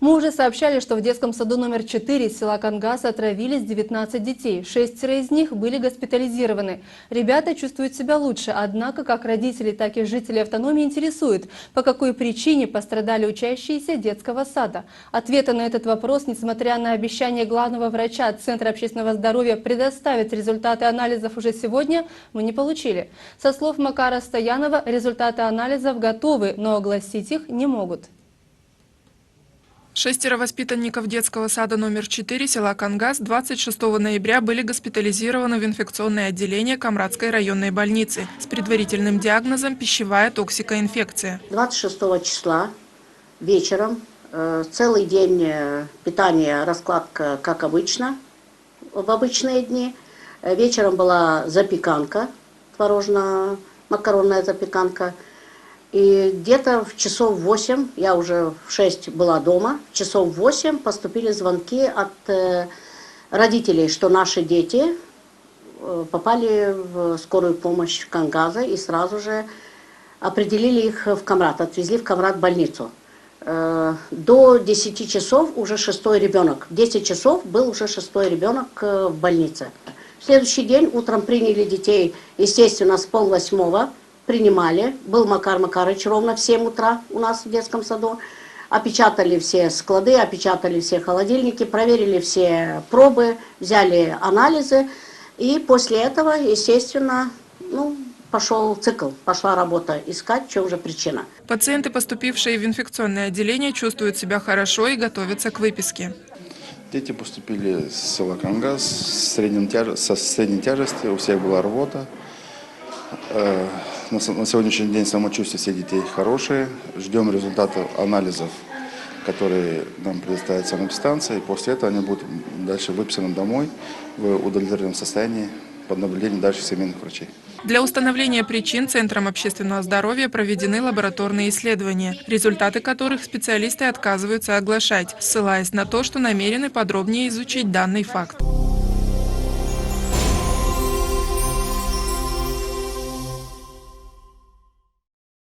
Мы уже сообщали, что в детском саду номер 4 села Кангас отравились 19 детей. 6 из них были госпитализированы. Ребята чувствуют себя лучше, однако как родителей, так и жителей автономии интересует, по какой причине пострадали учащиеся детского сада. Ответа на этот вопрос, несмотря на обещание главного врача Центра общественного здоровья предоставить результаты анализов уже сегодня, мы не получили. Со слов Макара Стоянова, результаты анализов готовы, но огласить их не могут. 6 воспитанников детского сада номер 4 села Кангас 26 ноября были госпитализированы в инфекционное отделение Камрадской районной больницы с предварительным диагнозом пищевая токсикоинфекция. 26 числа вечером целый день питания, раскладка как обычно, в обычные дни. Вечером была запеканка, творожно-макаронная запеканка. И где-то в часов 8, я уже в 6 была дома, в часов 8 поступили звонки от родителей, что наши дети попали в скорую помощь Кангаза и сразу же определили их в Камрад, отвезли в Камрад больницу. До 10 часов уже 6-й ребенок. В 10 часов был уже 6-й ребенок в больнице. В следующий день утром приняли детей, естественно, с 7:30. Принимали. Был Макар Макарыч ровно в 7 утра у нас в детском саду. Опечатали все склады, опечатали все холодильники, проверили все пробы, взяли анализы. И после этого, естественно, пошел цикл, пошла работа искать, что уже причина. Пациенты, поступившие в инфекционное отделение, чувствуют себя хорошо и готовятся к выписке. Дети поступили с села Кангас со средней тяжестью, у всех была рвота. На сегодняшний день самочувствие всех детей хорошее. Ждем результатов анализов, которые нам предоставит санэпидстанция. И после этого они будут дальше выписаны домой в удовлетворенном состоянии под наблюдением дальше семейных врачей. Для установления причин Центром общественного здоровья проведены лабораторные исследования, результаты которых специалисты отказываются оглашать, ссылаясь на то, что намерены подробнее изучить данный факт.